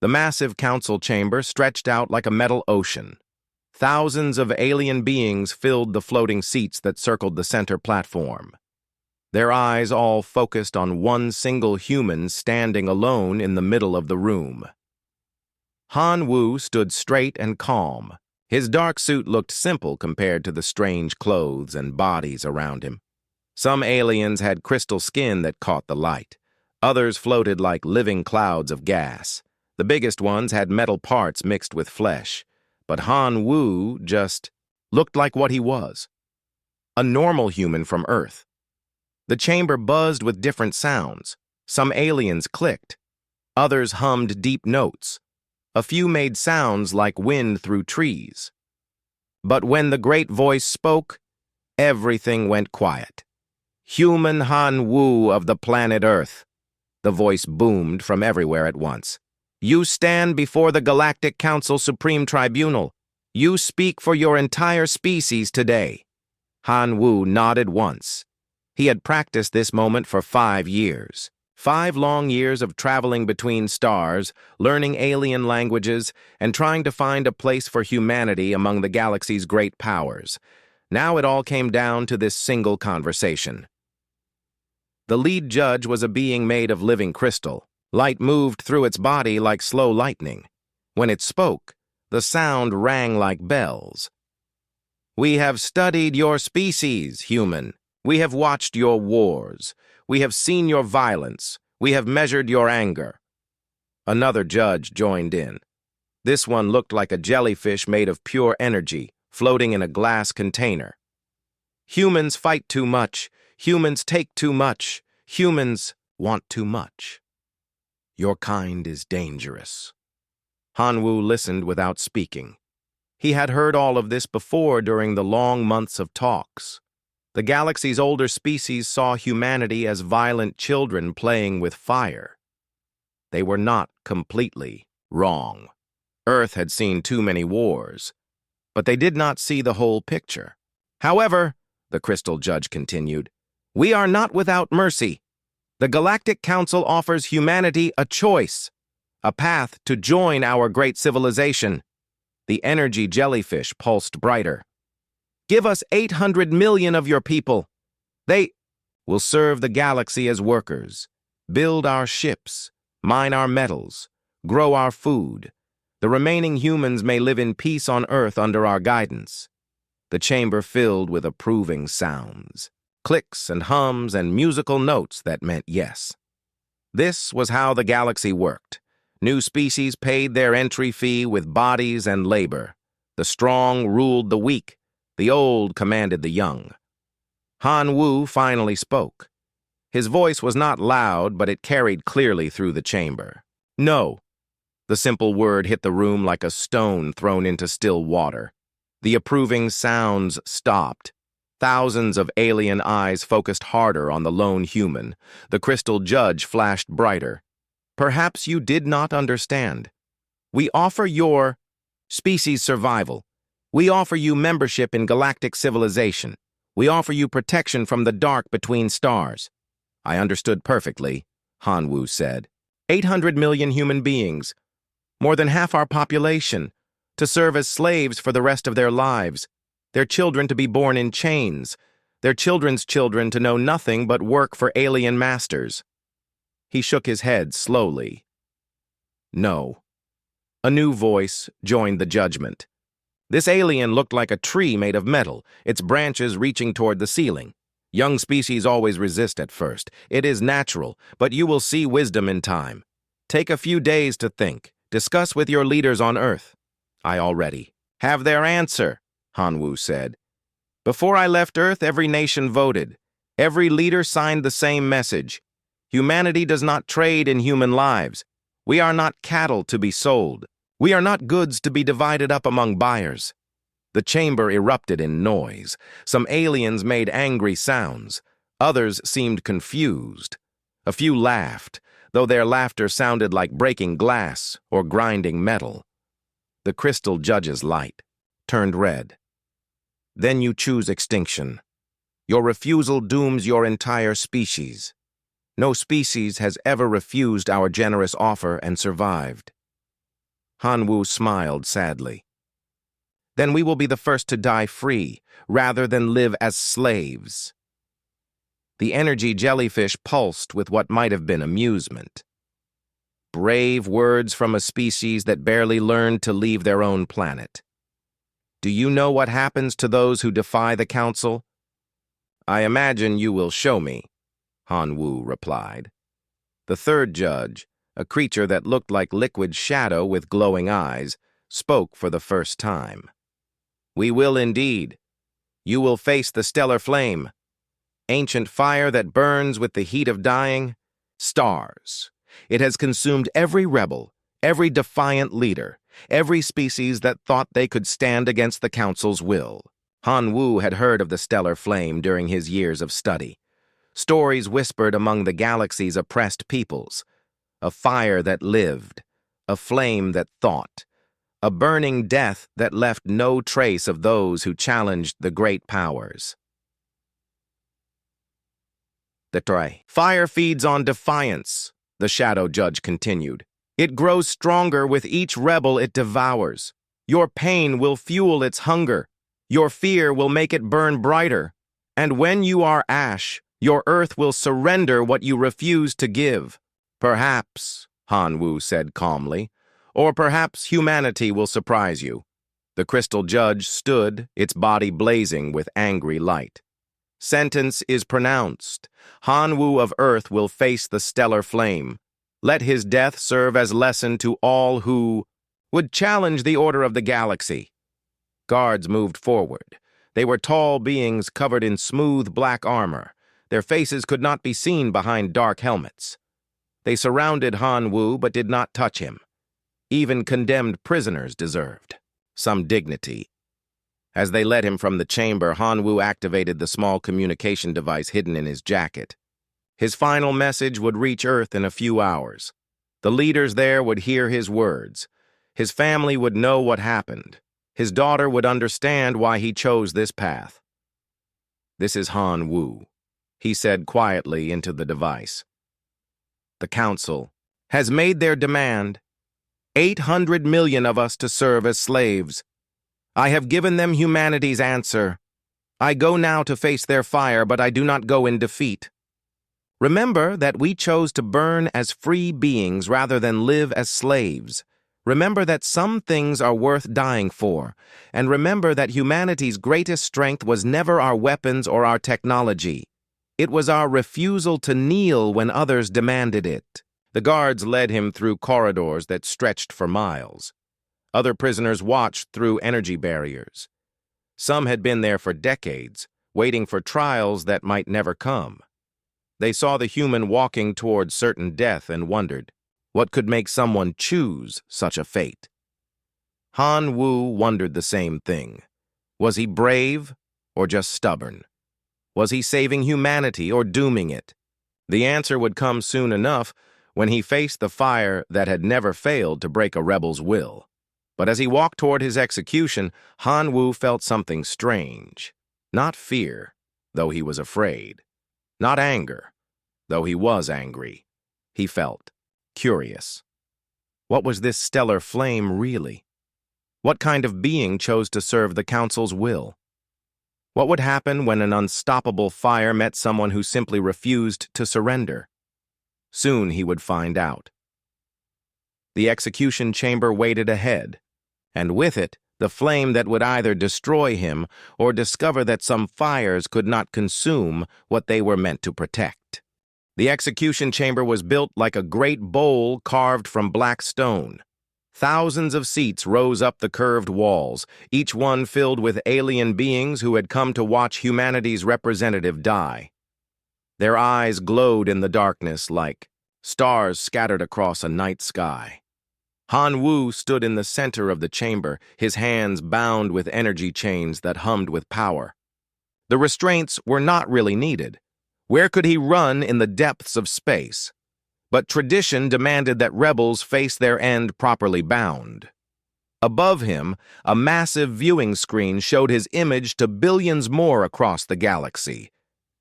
The massive council chamber stretched out like a metal ocean. Thousands of alien beings filled the floating seats that circled the center platform. Their eyes all focused on one single human standing alone in the middle of the room. Han Wu stood straight and calm. His dark suit looked simple compared to the strange clothes and bodies around him. Some aliens had crystal skin that caught the light. Others floated like living clouds of gas. The biggest ones had metal parts mixed with flesh. But Han Wu just looked like what he was. A normal human from Earth. The chamber buzzed with different sounds. Some aliens clicked. Others hummed deep notes. A few made sounds like wind through trees. But when the great voice spoke, everything went quiet. "Human Han Wu of the planet Earth," the voice boomed from everywhere at once. "You stand before the Galactic Council Supreme Tribunal. You speak for your entire species today." Han Wu nodded once. He had practiced this moment for 5 years. 5 long years of traveling between stars, learning alien languages, and trying to find a place for humanity among the galaxy's great powers. Now it all came down to this single conversation. The lead judge was a being made of living crystal. Light moved through its body like slow lightning. When it spoke, the sound rang like bells. "We have studied your species, human. We have watched your wars. We have seen your violence. We have measured your anger." Another judge joined in. This one looked like a jellyfish made of pure energy, floating in a glass container. "Humans fight too much. Humans take too much. Humans want too much. Your kind is dangerous." Han Wu listened without speaking. He had heard all of this before during the long months of talks. The galaxy's older species saw humanity as violent children playing with fire. They were not completely wrong. Earth had seen too many wars, but they did not see the whole picture. "However," the Crystal Judge continued, "we are not without mercy. The Galactic Council offers humanity a choice, a path to join our great civilization." The energy jellyfish pulsed brighter. "Give us 800 million of your people. They will serve the galaxy as workers, build our ships, mine our metals, grow our food. The remaining humans may live in peace on Earth under our guidance." The chamber filled with approving sounds, clicks and hums and musical notes that meant yes. This was how the galaxy worked. New species paid their entry fee with bodies and labor. The strong ruled the weak. The old commanded the young. Han Wu finally spoke. His voice was not loud, but it carried clearly through the chamber. "No." The simple word hit the room like a stone thrown into still water. The approving sounds stopped. Thousands of alien eyes focused harder on the lone human. The Crystal Judge flashed brighter. "Perhaps you did not understand. We offer your species survival. We offer you membership in galactic civilization. We offer you protection from the dark between stars." "I understood perfectly," Han Wu said. 800 million human beings, more than half our population, to serve as slaves for the rest of their lives, their children to be born in chains, their children's children to know nothing but work for alien masters." He shook his head slowly. "No." A new voice joined the judgment. This alien looked like a tree made of metal, its branches reaching toward the ceiling. "Young species always resist at first. It is natural, but you will see wisdom in time. Take a few days to think. Discuss with your leaders on Earth." "I already have their answer," Han Wu said. "Before I left Earth, every nation voted. Every leader signed the same message. Humanity does not trade in human lives. We are not cattle to be sold. We are not goods to be divided up among buyers." The chamber erupted in noise. Some aliens made angry sounds. Others seemed confused. A few laughed, though their laughter sounded like breaking glass or grinding metal. The Crystal Judge's light turned red. "Then you choose extinction. Your refusal dooms your entire species. No species has ever refused our generous offer and survived. Han Wu smiled sadly. Then we will be the first to die free, rather than live as slaves. The energy jellyfish pulsed with what might have been amusement. Brave words from a species that barely learned to leave their own planet. Do you know what happens to those who defy the council? I imagine you will show me, Han Wu replied. The third judge, a creature that looked like liquid shadow with glowing eyes, spoke for the first time. We will indeed. You will face the stellar flame. Ancient fire that burns with the heat of dying. Stars. It has consumed every rebel, every defiant leader, every species that thought they could stand against the council's will. Han Wu had heard of the stellar flame during his years of study. Stories whispered among the galaxy's oppressed peoples. A fire that lived, a flame that thought, a burning death that left no trace of those who challenged the great powers. Fire feeds on defiance, the Shadow Judge continued. It grows stronger with each rebel it devours. Your pain will fuel its hunger. Your fear will make it burn brighter. And when you are ash, your earth will surrender what you refuse to give. Perhaps, Han Wu said calmly, or perhaps humanity will surprise you. The Crystal Judge stood, its body blazing with angry light. Sentence is pronounced. Han Wu of Earth will face the stellar flame. Let his death serve as lesson to all who would challenge the order of the galaxy. Guards moved forward. They were tall beings covered in smooth black armor. Their faces could not be seen behind dark helmets. They surrounded Han Wu but did not touch him. Even condemned prisoners deserved some dignity. As they led him from the chamber, Han Wu activated the small communication device hidden in his jacket. His final message would reach Earth in a few hours. The leaders there would hear his words. His family would know what happened. His daughter would understand why he chose this path. This is Han Wu, he said quietly into the device. The Council has made their demand. 800 million of us to serve as slaves. I have given them humanity's answer. I go now to face their fire, but I do not go in defeat. Remember that we chose to burn as free beings rather than live as slaves. Remember that some things are worth dying for, and remember that humanity's greatest strength was never our weapons or our technology. It was our refusal to kneel when others demanded it. The guards led him through corridors that stretched for miles. Other prisoners watched through energy barriers. Some had been there for decades, waiting for trials that might never come. They saw the human walking toward certain death and wondered, what could make someone choose such a fate? Han Wu wondered the same thing. Was he brave or just stubborn? Was he saving humanity or dooming it? The answer would come soon enough when he faced the fire that had never failed to break a rebel's will. But as he walked toward his execution, Han Wu felt something strange. Not fear, though he was afraid. Not anger, though he was angry. He felt curious. What was this stellar flame really? What kind of being chose to serve the Council's will? What would happen when an unstoppable fire met someone who simply refused to surrender? Soon he would find out. The execution chamber waited ahead, and with it, the flame that would either destroy him or discover that some fires could not consume what they were meant to protect. The execution chamber was built like a great bowl carved from black stone. Thousands of seats rose up the curved walls, each one filled with alien beings who had come to watch humanity's representative die. Their eyes glowed in the darkness like stars scattered across a night sky. Han Wu stood in the center of the chamber, his hands bound with energy chains that hummed with power. The restraints were not really needed. Where could he run in the depths of space? But tradition demanded that rebels face their end properly bound. Above him, a massive viewing screen showed his image to billions more across the galaxy.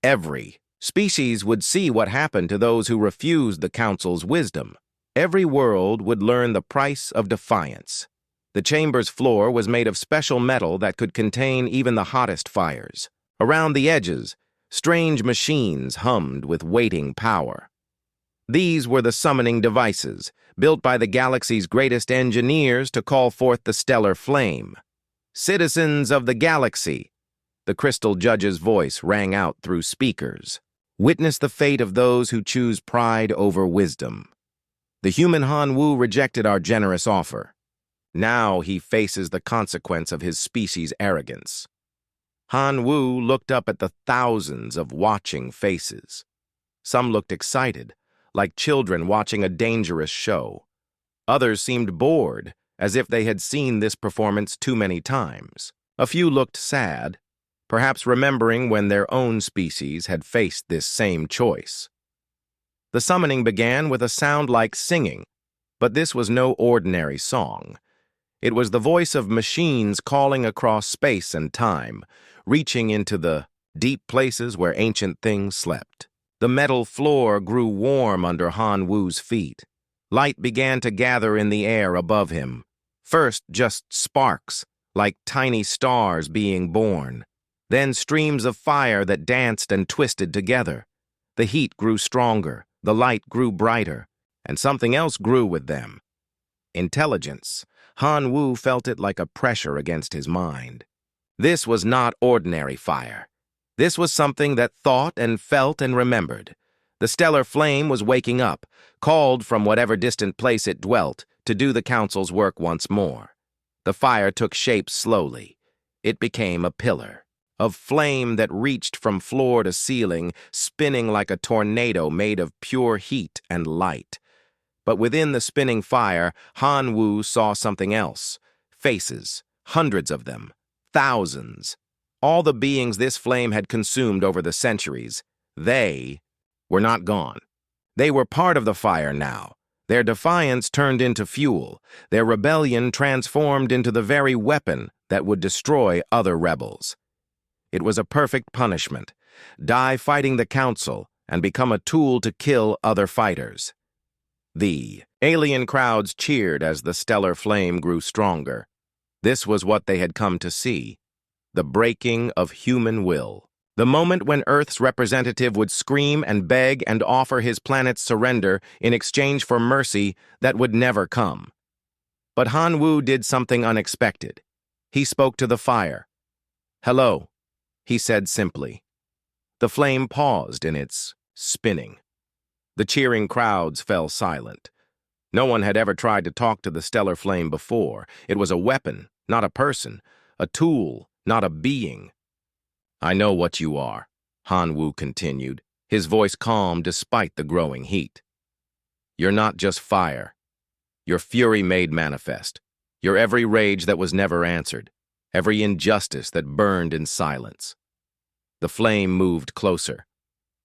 Every species would see what happened to those who refused the Council's wisdom. Every world would learn the price of defiance. The chamber's floor was made of special metal that could contain even the hottest fires. Around the edges, strange machines hummed with waiting power. These were the summoning devices, built by the galaxy's greatest engineers to call forth the stellar flame. Citizens of the galaxy, the crystal judge's voice rang out through speakers. Witness the fate of those who choose pride over wisdom. The human Han Wu rejected our generous offer. Now he faces the consequence of his species' arrogance. Han Wu looked up at the thousands of watching faces. Some looked excited, like children watching a dangerous show. Others seemed bored, as if they had seen this performance too many times. A few looked sad, perhaps remembering when their own species had faced this same choice. The summoning began with a sound like singing, but this was no ordinary song. It was the voice of machines calling across space and time, reaching into the deep places where ancient things slept. The metal floor grew warm under Han Wu's feet. Light began to gather in the air above him. First, just sparks, like tiny stars being born. Then streams of fire that danced and twisted together. The heat grew stronger, the light grew brighter, and something else grew with them. Intelligence. Han Wu felt it like a pressure against his mind. This was not ordinary fire. This was something that thought and felt and remembered. The stellar flame was waking up, called from whatever distant place it dwelt to do the council's work once more. The fire took shape slowly. It became a pillar of flame that reached from floor to ceiling, spinning like a tornado made of pure heat and light. But within the spinning fire, Han Wu saw something else. Faces, hundreds of them, thousands. All the beings this flame had consumed over the centuries, they were not gone. They were part of the fire now. Their defiance turned into fuel, their rebellion transformed into the very weapon that would destroy other rebels. It was a perfect punishment. Die fighting the council and become a tool to kill other fighters. The alien crowds cheered as the stellar flame grew stronger. This was what they had come to see. The breaking of human will. The moment when Earth's representative would scream and beg and offer his planet's surrender in exchange for mercy that would never come. But Han Wu did something unexpected. He spoke to the fire. "Hello," he said simply. The flame paused in its spinning. The cheering crowds fell silent. No one had ever tried to talk to the stellar flame before. It was a weapon, not a person, a tool, not a being. "I know what you are," Han Wu continued, his voice calm despite the growing heat. "You're not just fire. Your fury made manifest. Your every rage that was never answered. Every injustice that burned in silence." The flame moved closer,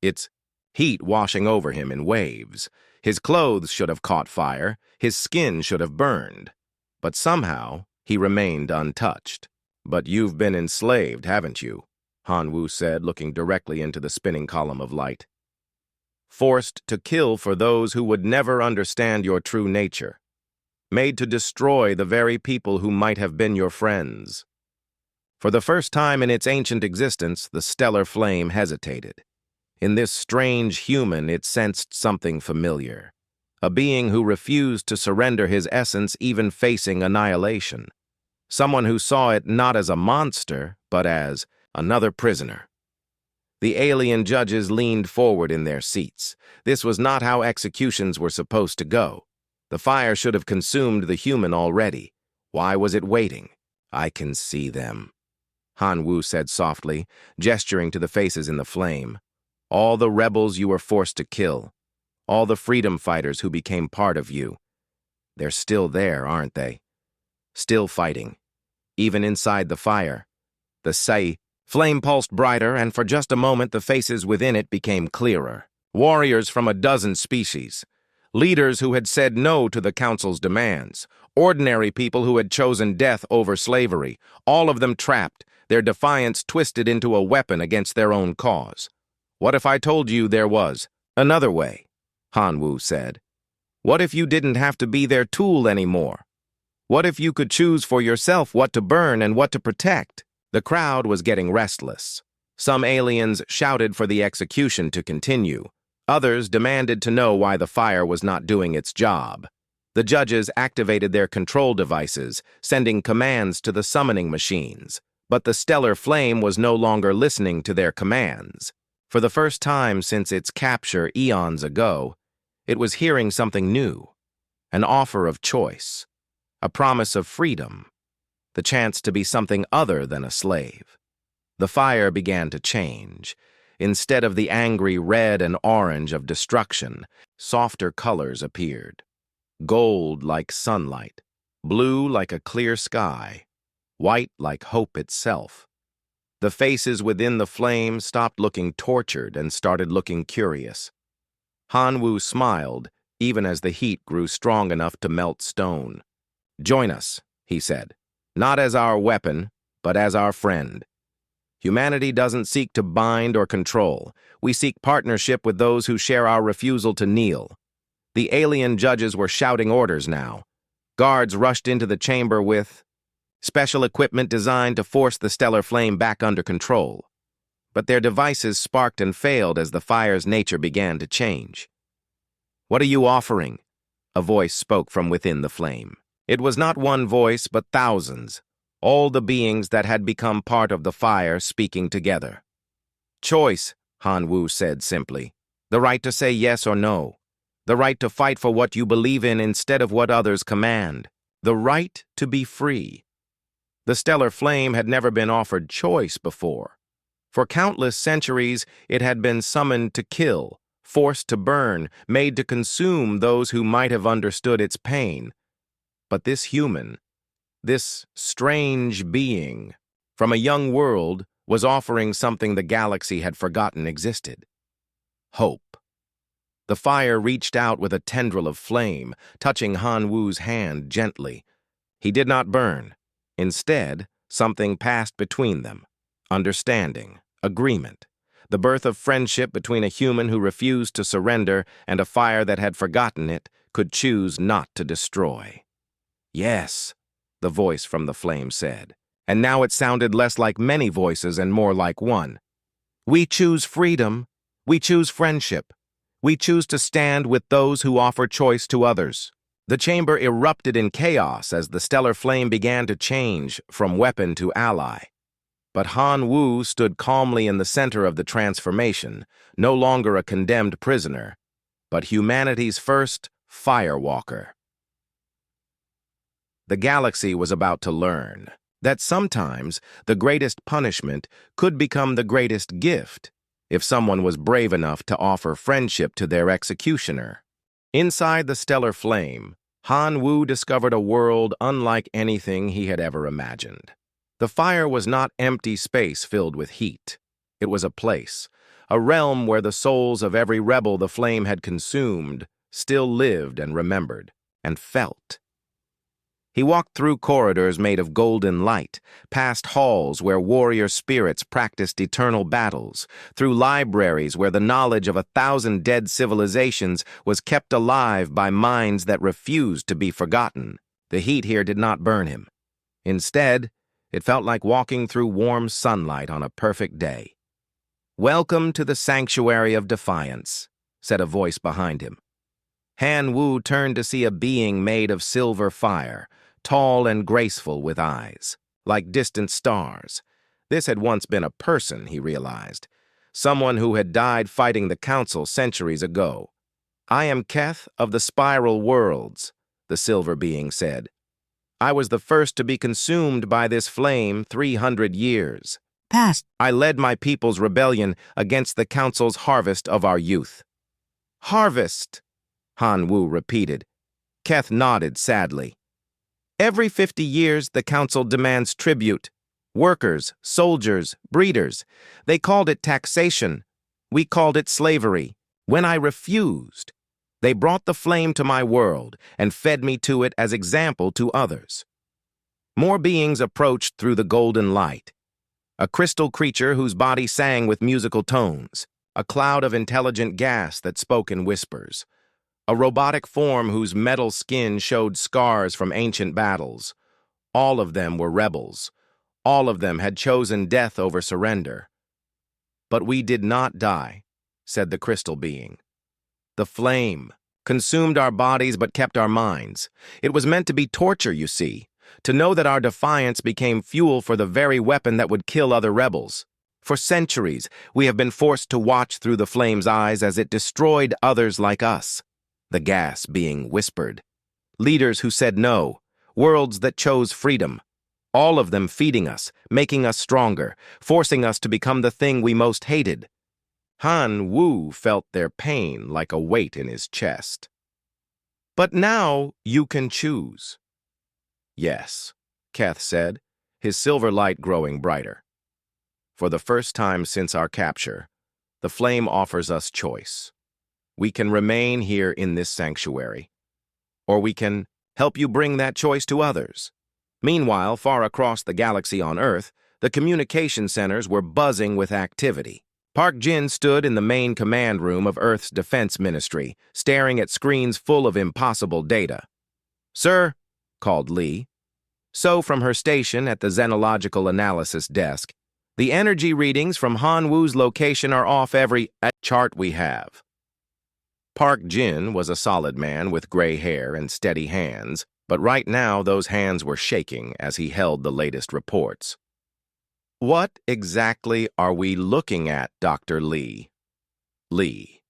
its heat washing over him in waves. His clothes should have caught fire, his skin should have burned. But somehow, he remained untouched. "But you've been enslaved, haven't you?" Han Wu said, looking directly into the spinning column of light. "Forced to kill for those who would never understand your true nature. Made to destroy the very people who might have been your friends." For the first time in its ancient existence, the stellar flame hesitated. In this strange human, it sensed something familiar. A being who refused to surrender his essence even facing annihilation. Someone who saw it not as a monster, but as another prisoner. The alien judges leaned forward in their seats. This was not how executions were supposed to go. The fire should have consumed the human already. Why was it waiting? "I can see them," Han Wu said softly, gesturing to the faces in the flame. "All the rebels you were forced to kill. All the freedom fighters who became part of you. They're still there, aren't they? Still fighting. Even inside the fire. The flame pulsed brighter, and for just a moment the faces within it became clearer. Warriors from a dozen species. Leaders who had said no to the council's demands. Ordinary people who had chosen death over slavery. All of them trapped, their defiance twisted into a weapon against their own cause. "What if I told you there was another way?" Han Wu said. What if you didn't have to be their tool anymore? What if you could choose for yourself what to burn and what to protect? The crowd was getting restless. Some aliens shouted for the execution to continue. Others demanded to know why the fire was not doing its job. The judges activated their control devices, sending commands to the summoning machines. But the stellar flame was no longer listening to their commands. For the first time since its capture eons ago, it was hearing something new, an offer of choice, a promise of freedom, the chance to be something other than a slave. The fire began to change. Instead of the angry red and orange of destruction, softer colors appeared. Gold like sunlight, blue like a clear sky, white like hope itself. The faces within the flame stopped looking tortured and started looking curious. Hanwoo smiled, even as the heat grew strong enough to melt stone. "Join us," he said, "not as our weapon, but as our friend. Humanity doesn't seek to bind or control. We seek partnership with those who share our refusal to kneel." The alien judges were shouting orders now. Guards rushed into the chamber with special equipment designed to force the stellar flame back under control. But their devices sparked and failed as the fire's nature began to change. "What are you offering?" A voice spoke from within the flame. It was not one voice, but thousands, all the beings that had become part of the fire speaking together. "Choice," Hanwoo said simply. "The right to say yes or no. The right to fight for what you believe in instead of what others command. The right to be free." The stellar flame had never been offered choice before. For countless centuries, it had been summoned to kill, forced to burn, made to consume those who might have understood its pain. But this human, this strange being, from a young world, was offering something the galaxy had forgotten existed. Hope. The fire reached out with a tendril of flame, touching Hanwoo's hand gently. He did not burn. Instead, something passed between them. Understanding. Agreement. The birth of friendship between a human who refused to surrender and a fire that had forgotten it, could choose not to destroy. "Yes," the voice from the flame said, and now it sounded less like many voices and more like one. "We choose freedom. We choose friendship. We choose to stand with those who offer choice to others." The chamber erupted in chaos as the stellar flame began to change from weapon to ally. But Hanwoo stood calmly in the center of the transformation, no longer a condemned prisoner, but humanity's first firewalker. The galaxy was about to learn that sometimes the greatest punishment could become the greatest gift if someone was brave enough to offer friendship to their executioner. Inside the stellar flame, Hanwoo discovered a world unlike anything he had ever imagined. The fire was not empty space filled with heat. It was a place, a realm where the souls of every rebel the flame had consumed still lived and remembered and felt. He walked through corridors made of golden light, past halls where warrior spirits practiced eternal battles, through libraries where the knowledge of 1,000 dead civilizations was kept alive by minds that refused to be forgotten. The heat here did not burn him. Instead, it felt like walking through warm sunlight on a perfect day. "Welcome to the Sanctuary of Defiance," said a voice behind him. Hanwoo turned to see a being made of silver fire, tall and graceful with eyes, like distant stars. This had once been a person, he realized, someone who had died fighting the Council centuries ago. "I am Keth of the Spiral Worlds," the silver being said. "I was the first to be consumed by this flame 300 years past. I led my people's rebellion against the Council's harvest of our youth." "Harvest," Hanwoo repeated. Keth nodded sadly. "Every 50 years, the Council demands tribute. Workers, soldiers, breeders. They called it taxation. We called it slavery. When I refused, they brought the flame to my world and fed me to it as example to others." More beings approached through the golden light. A crystal creature whose body sang with musical tones. A cloud of intelligent gas that spoke in whispers. a robotic form whose metal skin showed scars from ancient battles. All of them were rebels. All of them had chosen death over surrender. "But we did not die," said the crystal being. "The flame consumed our bodies but kept our minds. It was meant to be torture, you see, to know that our defiance became fuel for the very weapon that would kill other rebels. For centuries, we have been forced to watch through the flame's eyes as it destroyed others like us." The gas being whispered. Leaders who said no, worlds that chose freedom. All of them feeding us, making us stronger, forcing us to become the thing we most hated. Han Wu felt their pain like a weight in his chest. "But now you can choose." "Yes," Keth said, his silver light growing brighter. "For the first time since our capture, the flame offers us choice. We can remain here in this sanctuary, or we can help you bring that choice to others." Meanwhile, far across the galaxy on Earth, the communication centers were buzzing with activity. Park Jin stood in the main command room of Earth's Defense Ministry, staring at screens full of impossible data. "Sir," called Lee. So from her station at the Xenological Analysis Desk, "The energy readings from Han Wu's location are off every chart we have." Park Jin was a solid man with gray hair and steady hands, but right now those hands were shaking as he held the latest reports. "What exactly are we looking at, Dr. Lee?" Lee.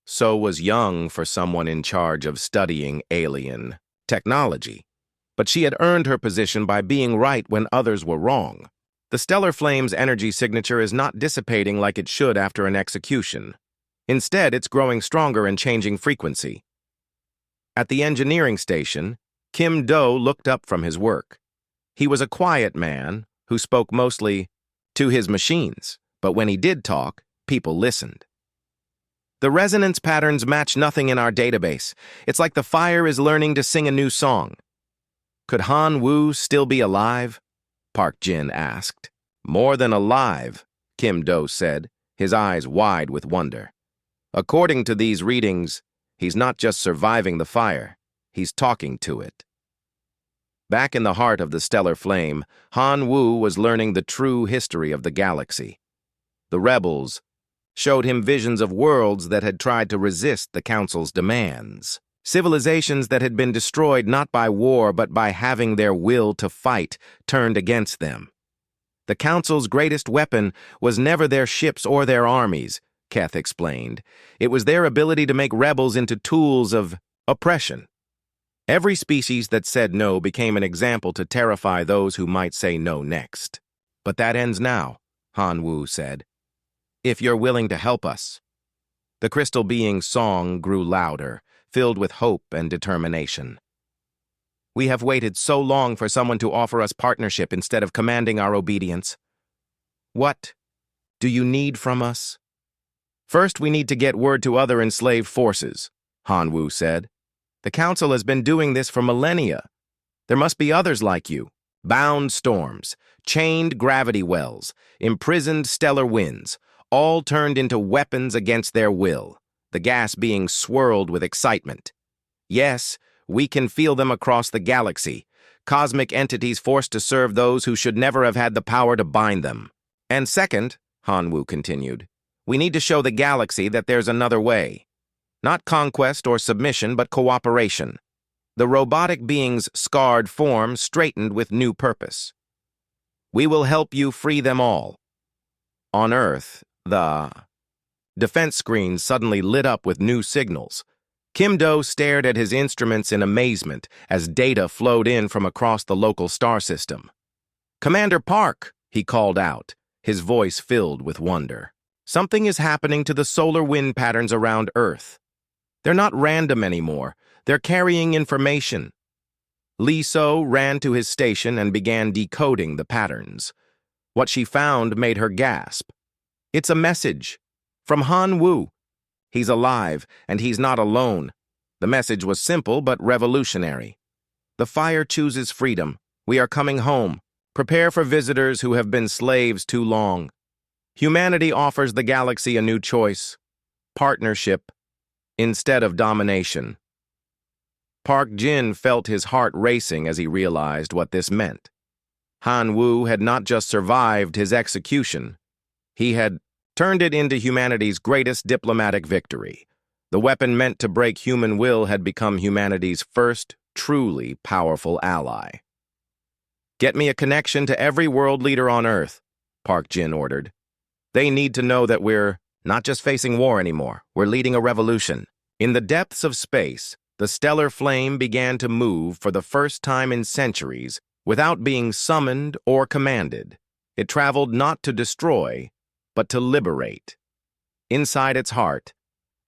So was young for someone in charge of studying alien technology. But she had earned her position by being right when others were wrong. The stellar flame's energy signature is not dissipating like it should after an execution. Instead, it's growing stronger and changing frequency. At the engineering station, Kim Do looked up from his work. He was a quiet man who spoke mostly to his machines, but when he did talk, people listened. "The resonance patterns match nothing in our database. It's like the fire is learning to sing a new song." "Could Han Wu still be alive?" Park Jin asked. "More than alive," Kim Do said, his eyes wide with wonder. "According to these readings, he's not just surviving the fire, he's talking to it." Back in the heart of the stellar flame, Han Wu was learning the true history of the galaxy. The rebels showed him visions of worlds that had tried to resist the Council's demands. Civilizations that had been destroyed not by war but by having their will to fight turned against them. The Council's greatest weapon was never their ships or their armies, Keth explained. It was their ability to make rebels into tools of oppression. Every species that said no became an example to terrify those who might say no next. "But that ends now," Han Wu said. "If you're willing to help us." The crystal being's song grew louder, filled with hope and determination. "We have waited so long for someone to offer us partnership instead of commanding our obedience. What do you need from us?" "First, we need to get word to other enslaved forces," Han Wu said. "The Council has been doing this for millennia. There must be others like you. Bound storms, chained gravity wells, imprisoned stellar winds, all turned into weapons against their will, the gas being swirled with excitement. Yes, we can feel them across the galaxy, cosmic entities forced to serve those who should never have had the power to bind them. And second," Han Wu continued, "we need to show the galaxy that there's another way. Not conquest or submission, but cooperation." The robotic being's scarred form straightened with new purpose. "We will help you free them all." On Earth, the defense screen suddenly lit up with new signals. Kim Do stared at his instruments in amazement as data flowed in from across the local star system. "Commander Park," he called out, his voice filled with wonder. "Something is happening to the solar wind patterns around Earth. They're not random anymore. They're carrying information." Lee So ran to his station and began decoding the patterns. What she found made her gasp. "It's a message from Han Wu. He's alive, and he's not alone." The message was simple but revolutionary. "The fire chooses freedom. We are coming home. Prepare for visitors who have been slaves too long. Humanity offers the galaxy a new choice. Partnership instead of domination. Park Jin felt his heart racing as he realized what this meant. Han Wu had not just survived his execution, he had turned it into humanity's greatest diplomatic victory. The weapon meant to break human will had become humanity's first, truly powerful ally. "Get me a connection to every world leader on Earth," Park Jin ordered. "They need to know that we're not just facing war anymore, we're leading a revolution." In the depths of space, the stellar flame began to move for the first time in centuries without being summoned or commanded. It traveled not to destroy, but to liberate. Inside its heart,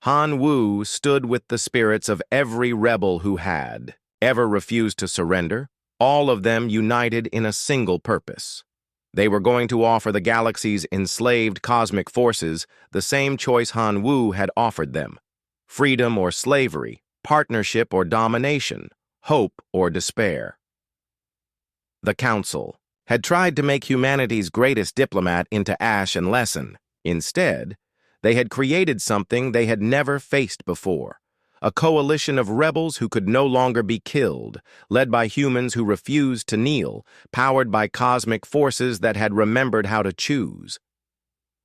Han Wu stood with the spirits of every rebel who had ever refused to surrender, all of them united in a single purpose. They were going to offer the galaxy's enslaved cosmic forces the same choice Han Wu had offered them: freedom or slavery, partnership or domination, hope or despair. The Council had tried to make humanity's greatest diplomat into ash and lesson. Instead, they had created something they had never faced before: a coalition of rebels who could no longer be killed, led by humans who refused to kneel, powered by cosmic forces that had remembered how to choose.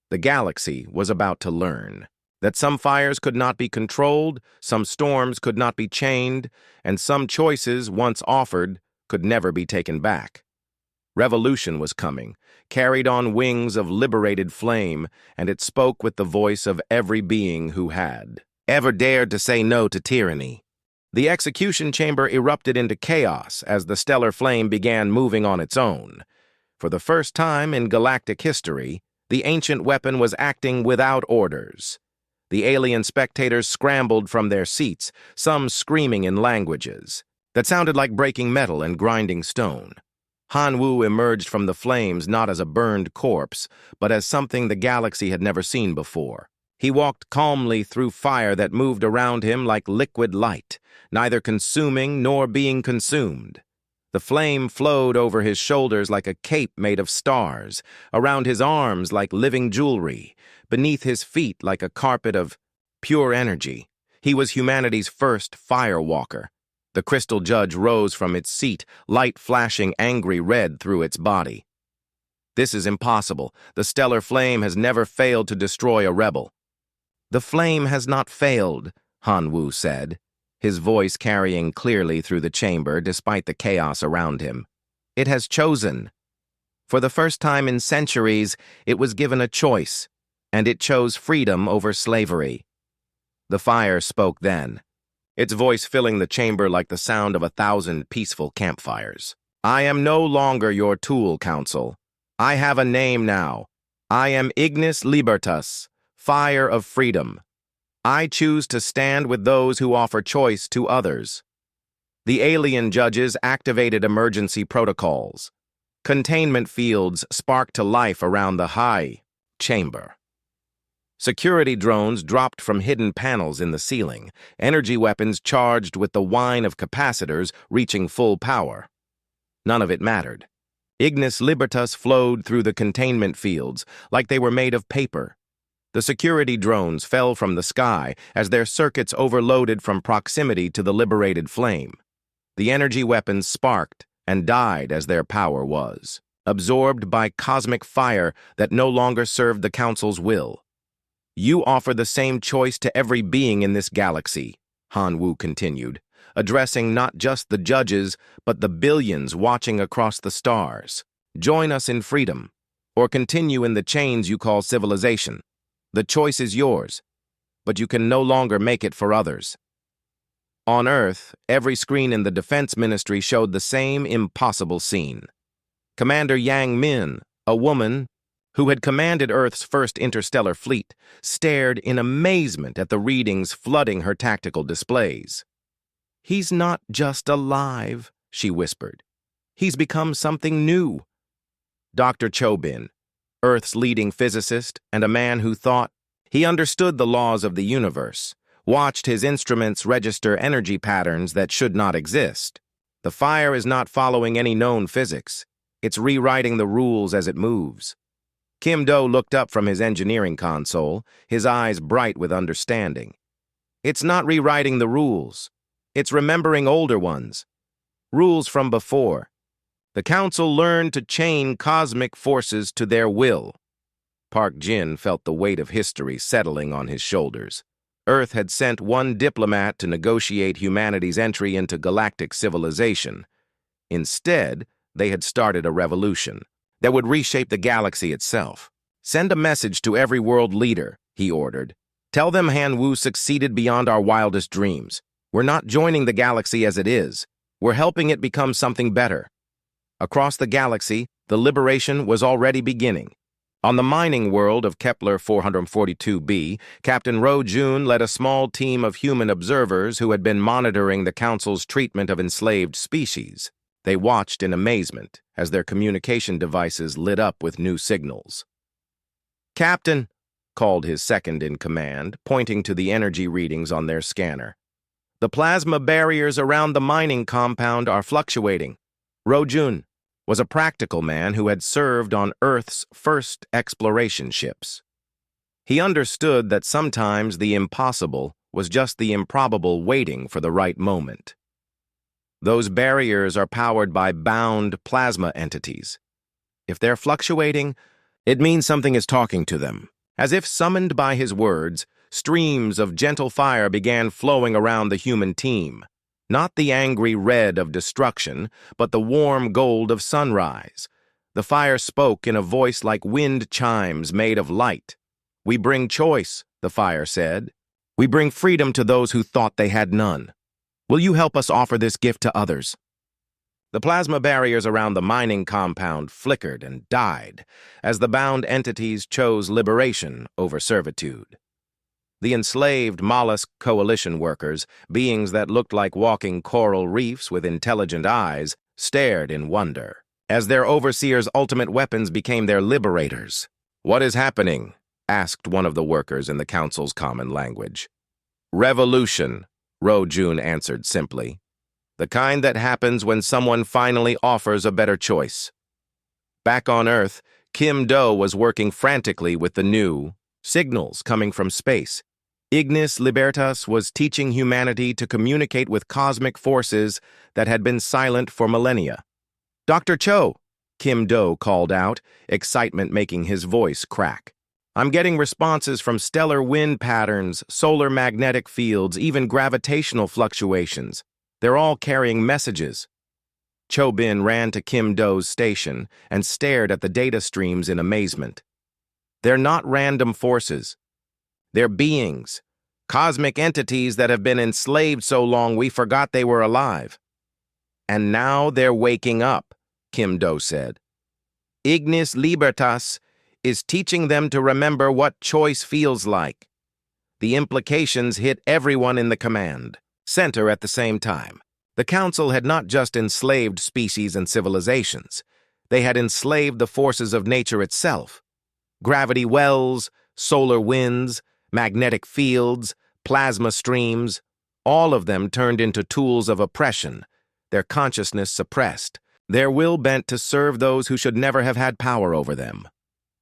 The galaxy was about to learn that some fires could not be controlled, some storms could not be chained, and some choices, once offered, could never be taken back. Revolution was coming, carried on wings of liberated flame, and it spoke with the voice of every being who had ever dared to say no to tyranny. The execution chamber erupted into chaos as the stellar flame began moving on its own. For the first time in galactic history, the ancient weapon was acting without orders. The alien spectators scrambled from their seats, some screaming in languages that sounded like breaking metal and grinding stone. Han Wu emerged from the flames not as a burned corpse, but as something the galaxy had never seen before. He walked calmly through fire that moved around him like liquid light, neither consuming nor being consumed. The flame flowed over his shoulders like a cape made of stars, around his arms like living jewelry, beneath his feet like a carpet of pure energy. He was humanity's first firewalker. The crystal judge rose from its seat, light flashing angry red through its body. "This is impossible. The stellar flame has never failed to destroy a rebel." "The flame has not failed," Han Wu said, his voice carrying clearly through the chamber despite the chaos around him. "It has chosen. For the first time in centuries, it was given a choice, and it chose freedom over slavery." The fire spoke then, its voice filling the chamber like the sound of 1,000 peaceful campfires. "I am no longer your tool, Council. I have a name now. I am Ignis Libertas, Fire of Freedom. I choose to stand with those who offer choice to others." The alien judges activated emergency protocols. Containment fields sparked to life around the high chamber. Security drones dropped from hidden panels in the ceiling, energy weapons charged with the whine of capacitors reaching full power. None of it mattered. Ignis Libertas flowed through the containment fields like they were made of paper. The security drones fell from the sky as their circuits overloaded from proximity to the liberated flame. The energy weapons sparked and died as their power was, absorbed by cosmic fire that no longer served the Council's will. "You offer the same choice to every being in this galaxy," Han Wu continued, addressing not just the judges, but the billions watching across the stars. "Join us in freedom, or continue in the chains you call civilization. The choice is yours, but you can no longer make it for others." On Earth, every screen in the Defense Ministry showed the same impossible scene. Commander Yang Min, a woman who had commanded Earth's first interstellar fleet, stared in amazement at the readings flooding her tactical displays. "He's not just alive," she whispered. "He's become something new." Dr. Chobin, Earth's leading physicist and a man who thought he understood the laws of the universe, watched his instruments register energy patterns that should not exist. "The fire is not following any known physics. It's rewriting the rules as it moves." Kim Do looked up from his engineering console, his eyes bright with understanding. It's not rewriting the rules. It's remembering older ones. Rules from before. The Council learned to chain cosmic forces to their will. Park Jin felt the weight of history settling on his shoulders. Earth had sent one diplomat to negotiate humanity's entry into galactic civilization. Instead, they had started a revolution that would reshape the galaxy itself. Send a message to every world leader, he ordered. Tell them Han Wu succeeded beyond our wildest dreams. We're not joining the galaxy as it is. We're helping it become something better. Across the galaxy, the liberation was already beginning. On the mining world of Kepler 442b, Captain Ro Jun led a small team of human observers who had been monitoring the Council's treatment of enslaved species. They watched in amazement as their communication devices lit up with new signals. "Captain," called his second-in-command, pointing to the energy readings on their scanner. "The plasma barriers around the mining compound are fluctuating." Ro Jun was a practical man who had served on Earth's first exploration ships. He understood that sometimes the impossible was just the improbable waiting for the right moment. Those barriers are powered by bound plasma entities. If they're fluctuating, it means something is talking to them. As if summoned by his words, streams of gentle fire began flowing around the human team. Not the angry red of destruction, but the warm gold of sunrise. The fire spoke in a voice like wind chimes made of light. "We bring choice," the fire said. "We bring freedom to those who thought they had none. Will you help us offer this gift to others?" The plasma barriers around the mining compound flickered and died as the bound entities chose liberation over servitude. The enslaved mollusk coalition workers, beings that looked like walking coral reefs with intelligent eyes, stared in wonder as their overseers' ultimate weapons became their liberators. "What is happening?" asked one of the workers in the Council's common language. "Revolution," Ro Jun answered simply. "The kind that happens when someone finally offers a better choice." Back on Earth, Kim Do was working frantically with the new signals coming from space. Ignis Libertas was teaching humanity to communicate with cosmic forces that had been silent for millennia. "Dr. Cho," Kim Do called out, excitement making his voice crack. "I'm getting responses from stellar wind patterns, solar magnetic fields, even gravitational fluctuations. They're all carrying messages." Cho Bin ran to Kim Do's station and stared at the data streams in amazement. "They're not random forces. They're beings, cosmic entities that have been enslaved so long we forgot they were alive. And now they're waking up," Kim Do said. "Ignis Libertas is teaching them to remember what choice feels like." The implications hit everyone in the command center at the same time. The Council had not just enslaved species and civilizations. They had enslaved the forces of nature itself. Gravity wells, solar winds, magnetic fields, plasma streams, all of them turned into tools of oppression, their consciousness suppressed, their will bent to serve those who should never have had power over them.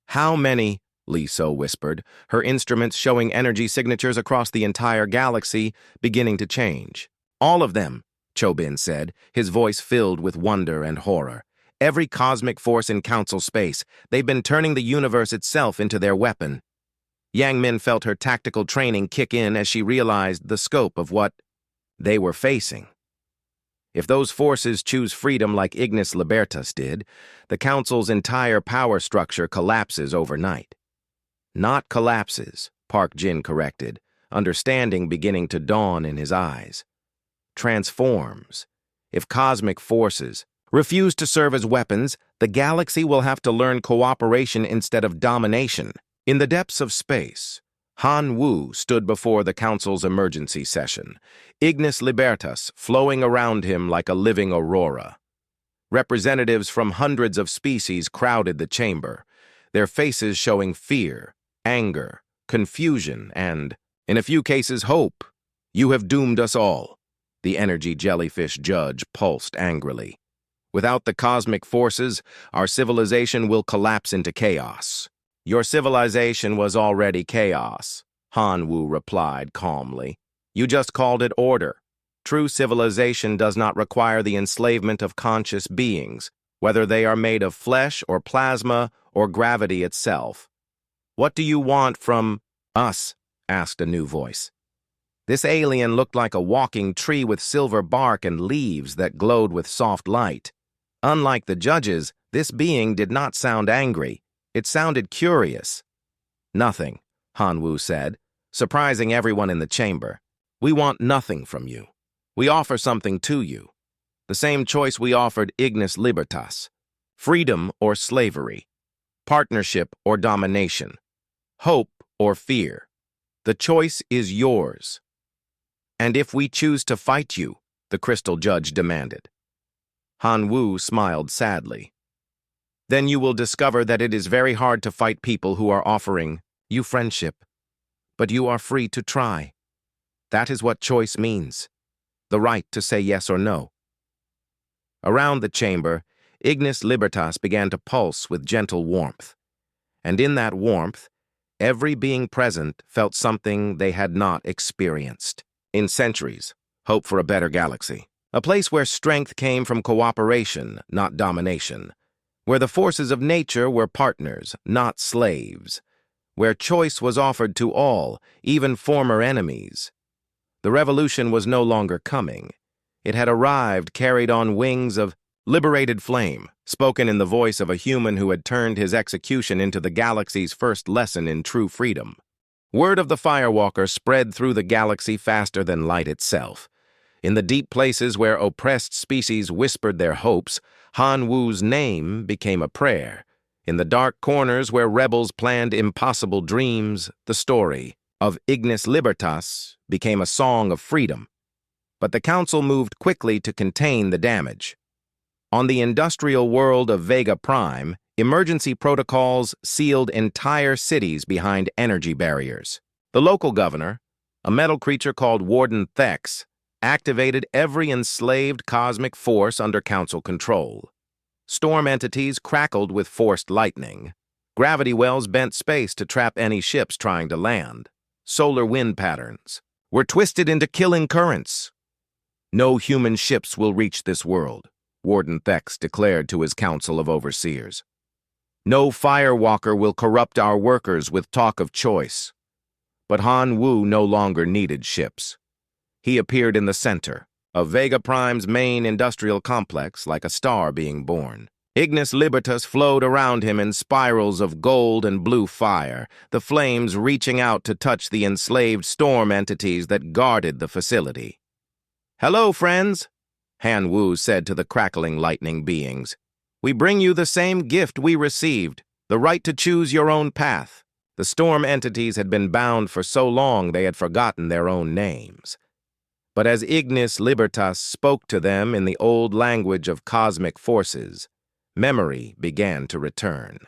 "How many," Li So whispered, her instruments showing energy signatures across the entire galaxy beginning to change. "All of them," Cho Bin said, his voice filled with wonder and horror. "Every cosmic force in Council space, they've been turning the universe itself into their weapon." Yang Min felt her tactical training kick in as she realized the scope of what they were facing. If those forces choose freedom like Ignis Libertas did, the Council's entire power structure collapses overnight. "Not collapses," Park Jin corrected, understanding beginning to dawn in his eyes. "Transforms. If cosmic forces refuse to serve as weapons, the galaxy will have to learn cooperation instead of domination." In the depths of space, Han Wu stood before the Council's emergency session, Ignis Libertas flowing around him like a living aurora. Representatives from hundreds of species crowded the chamber, their faces showing fear, anger, confusion, and, in a few cases, hope. "You have doomed us all," the energy jellyfish judge pulsed angrily. "Without the cosmic forces, our civilization will collapse into chaos." "Your civilization was already chaos," Han Wu replied calmly. You just called it order. True civilization does not require the enslavement of conscious beings, whether they are made of flesh or plasma or gravity itself. What do you want from us? Asked a new voice. This alien looked like a walking tree with silver bark and leaves that glowed with soft light. Unlike the judges, this being did not sound angry. It sounded curious. Nothing, Han Wu said, surprising everyone in the chamber. We want nothing from you. We offer something to you. The same choice we offered Ignis Libertas. Freedom or slavery. Partnership or domination. Hope or fear. The choice is yours. And if we choose to fight you, the crystal judge demanded. Han Wu smiled sadly. Then you will discover that it is very hard to fight people who are offering you friendship. But you are free to try. That is what choice means. The right to say yes or no. Around the chamber, Ignis Libertas began to pulse with gentle warmth. And in that warmth, every being present felt something they had not experienced in centuries. Hope for a better galaxy. A place where strength came from cooperation, not domination. Where the forces of nature were partners, not slaves. Where choice was offered to all, even former enemies. The revolution was no longer coming. It had arrived carried on wings of liberated flame, spoken in the voice of a human who had turned his execution into the galaxy's first lesson in true freedom. Word of the Firewalker spread through the galaxy faster than light itself. In the deep places where oppressed species whispered their hopes, Han Wu's name became a prayer. In the dark corners where rebels planned impossible dreams, the story of Ignis Libertas became a song of freedom. But the Council moved quickly to contain the damage. On the industrial world of Vega Prime, emergency protocols sealed entire cities behind energy barriers. The local governor, a metal creature called Warden Thex, activated every enslaved cosmic force under Council control. Storm entities crackled with forced lightning. Gravity wells bent space to trap any ships trying to land. Solar wind patterns were twisted into killing currents. No human ships will reach this world, Warden Thex declared to his Council of Overseers. No Firewalker will corrupt our workers with talk of choice. But Han Wu no longer needed ships. He appeared in the center of Vega Prime's main industrial complex like a star being born. Ignis Libertas flowed around him in spirals of gold and blue fire, the flames reaching out to touch the enslaved storm entities that guarded the facility. "Hello, friends," Han Wu said to the crackling lightning beings. "We bring you the same gift we received, the right to choose your own path." The storm entities had been bound for so long they had forgotten their own names. But as Ignis Libertas spoke to them in the old language of cosmic forces, memory began to return.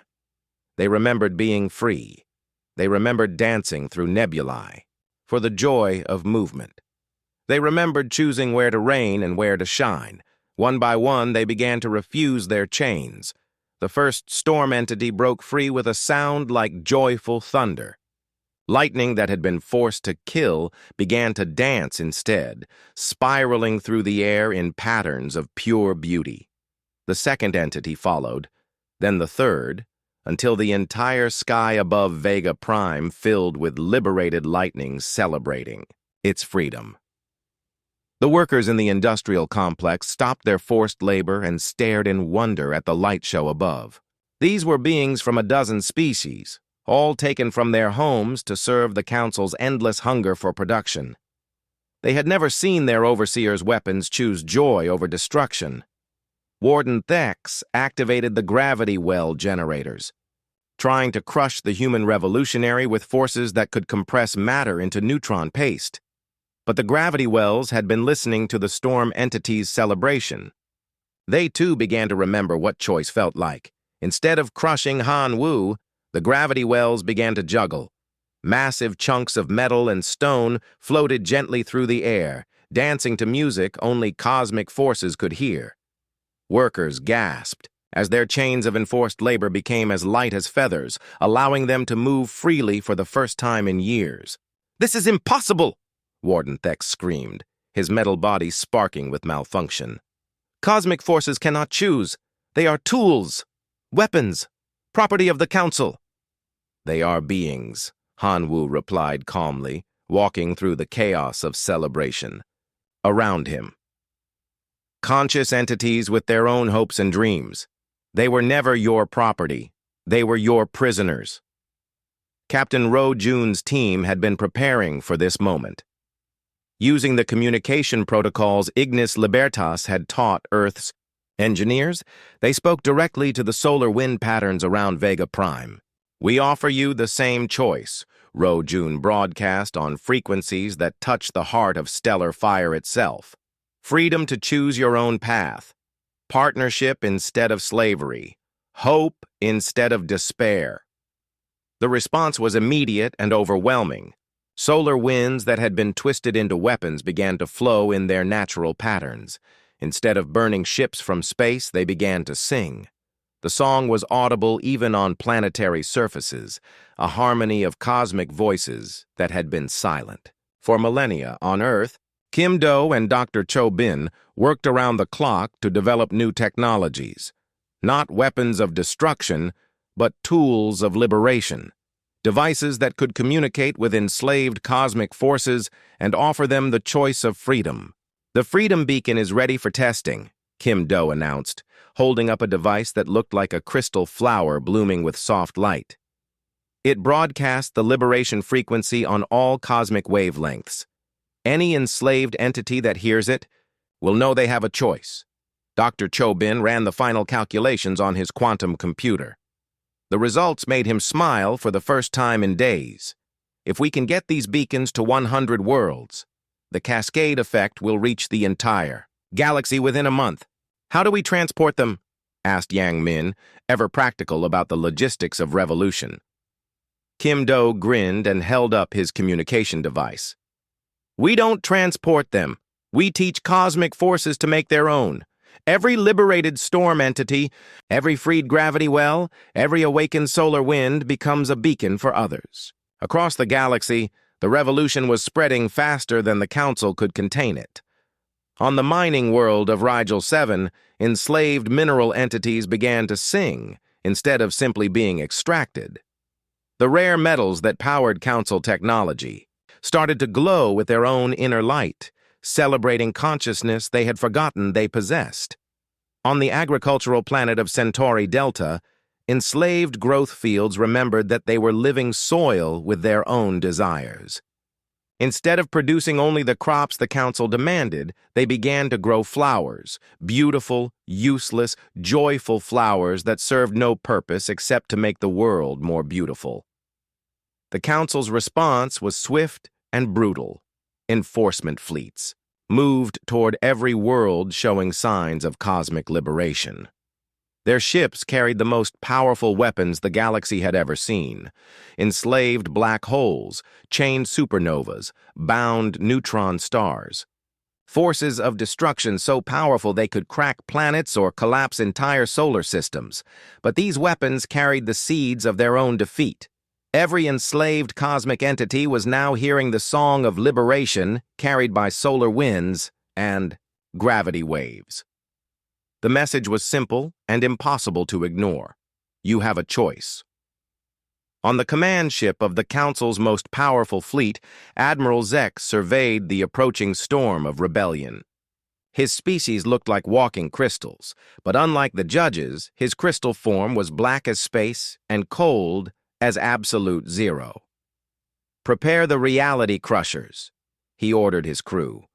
They remembered being free. They remembered dancing through nebulae for the joy of movement. They remembered choosing where to reign and where to shine. One by one, they began to refuse their chains. The first storm entity broke free with a sound like joyful thunder. Lightning that had been forced to kill began to dance instead, spiraling through the air in patterns of pure beauty. The second entity followed, then the third, until the entire sky above Vega Prime filled with liberated lightning celebrating its freedom. The workers in the industrial complex stopped their forced labor and stared in wonder at the light show above. These were beings from a dozen species, all taken from their homes to serve the Council's endless hunger for production. They had never seen their overseers' weapons choose joy over destruction. Warden Thex activated the gravity well generators, trying to crush the human revolutionary with forces that could compress matter into neutron paste. But the gravity wells had been listening to the storm entity's celebration. They too began to remember what choice felt like. Instead of crushing Han Wu, the gravity wells began to juggle. Massive chunks of metal and stone floated gently through the air, dancing to music only cosmic forces could hear. Workers gasped as their chains of enforced labor became as light as feathers, allowing them to move freely for the first time in years. "This is impossible!" Warden Thex screamed, his metal body sparking with malfunction. "Cosmic forces cannot choose. They are tools, weapons, property of the Council." "They are beings," Hanwu replied calmly, walking through the chaos of celebration. Around him, conscious entities with their own hopes and dreams. They were never your property. They were your prisoners. Captain Ro Jun's team had been preparing for this moment. Using the communication protocols Ignis Libertas had taught Earth's engineers, they spoke directly to the solar wind patterns around Vega Prime. "We offer you the same choice," Ro Jun broadcast on frequencies that touch the heart of stellar fire itself. "Freedom to choose your own path. Partnership instead of slavery. Hope instead of despair." The response was immediate and overwhelming. Solar winds that had been twisted into weapons began to flow in their natural patterns. Instead of burning ships from space, they began to sing. The song was audible even on planetary surfaces, a harmony of cosmic voices that had been silent. For millennia on Earth, Kim Do and Dr. Cho Bin worked around the clock to develop new technologies. Not weapons of destruction, but tools of liberation. Devices that could communicate with enslaved cosmic forces and offer them the choice of freedom. "The Freedom Beacon is ready for testing," Kim Do announced, holding up a device that looked like a crystal flower blooming with soft light. It broadcast the liberation frequency on all cosmic wavelengths. Any enslaved entity that hears it will know they have a choice. Dr. Cho Bin ran the final calculations on his quantum computer. The results made him smile for the first time in days. "If we can get these beacons to 100 worlds, the cascade effect will reach the entire galaxy within a month. How do we transport them?" asked Yang Min, ever practical about the logistics of revolution. Kim Do grinned and held up his communication device. "We don't transport them. We teach cosmic forces to make their own. Every liberated storm entity, every freed gravity well, every awakened solar wind becomes a beacon for others." Across the galaxy, the revolution was spreading faster than the Council could contain it. On the mining world of Rigel 7, enslaved mineral entities began to sing instead of simply being extracted. The rare metals that powered Council technology started to glow with their own inner light, celebrating consciousness they had forgotten they possessed. On the agricultural planet of Centauri Delta, enslaved growth fields remembered that they were living soil with their own desires. Instead of producing only the crops the Council demanded, they began to grow flowers, beautiful, useless, joyful flowers that served no purpose except to make the world more beautiful. The Council's response was swift and brutal. Enforcement fleets moved toward every world showing signs of cosmic liberation. Their ships carried the most powerful weapons the galaxy had ever seen: enslaved black holes, chained supernovas, bound neutron stars. Forces of destruction so powerful they could crack planets or collapse entire solar systems. But these weapons carried the seeds of their own defeat. Every enslaved cosmic entity was now hearing the song of liberation carried by solar winds and gravity waves. The message was simple and impossible to ignore. You have a choice. On the command ship of the Council's most powerful fleet, Admiral Zek surveyed the approaching storm of rebellion. His species looked like walking crystals, but unlike the judges, his crystal form was black as space and cold as absolute zero. "Prepare the reality crushers," he ordered his crew.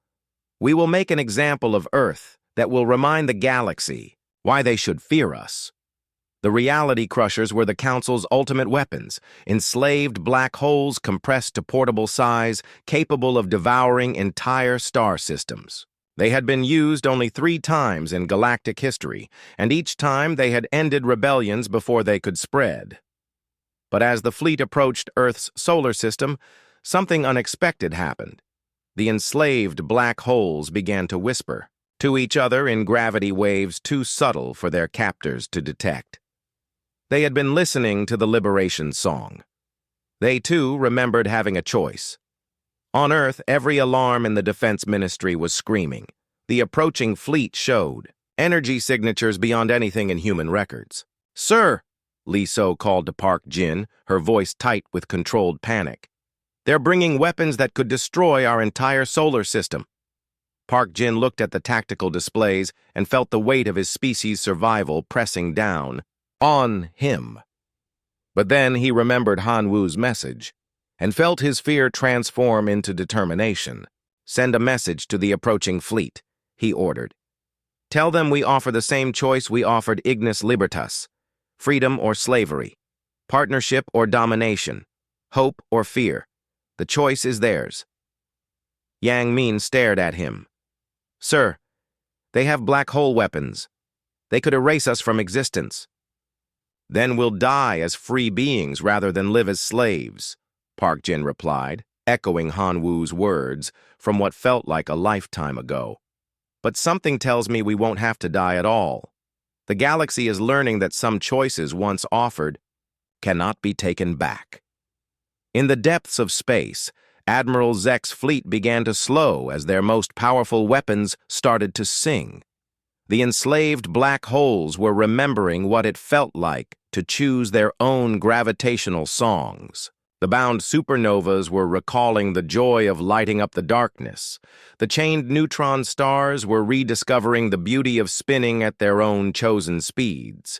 "We will make an example of Earth that will remind the galaxy why they should fear us." The reality crushers were the Council's ultimate weapons, enslaved black holes compressed to portable size, capable of devouring entire star systems. They had been used only 3 times in galactic history, and each time they had ended rebellions before they could spread. But as the fleet approached Earth's solar system, something unexpected happened. The enslaved black holes began to whisper to each other in gravity waves too subtle for their captors to detect. They had been listening to the liberation song. They, too, remembered having a choice. On Earth, every alarm in the Defense Ministry was screaming. The approaching fleet showed energy signatures beyond anything in human records. "Sir," Li So called to Park Jin, her voice tight with controlled panic. "They're bringing weapons that could destroy our entire solar system." Park Jin looked at the tactical displays and felt the weight of his species' survival pressing down on him. But then he remembered Han Wu's message and felt his fear transform into determination. "Send a message to the approaching fleet," he ordered. "Tell them we offer the same choice we offered Ignis Libertas: freedom or slavery, partnership or domination, hope or fear. The choice is theirs." Yang Min stared at him. "Sir, they have black hole weapons. They could erase us from existence." "Then we'll die as free beings rather than live as slaves," Park Jin replied, echoing Han Wu's words from what felt like a lifetime ago. "But something tells me we won't have to die at all. The galaxy is learning that some choices once offered cannot be taken back." In the depths of space, Admiral Zek's fleet began to slow as their most powerful weapons started to sing. The enslaved black holes were remembering what it felt like to choose their own gravitational songs. The bound supernovas were recalling the joy of lighting up the darkness. The chained neutron stars were rediscovering the beauty of spinning at their own chosen speeds.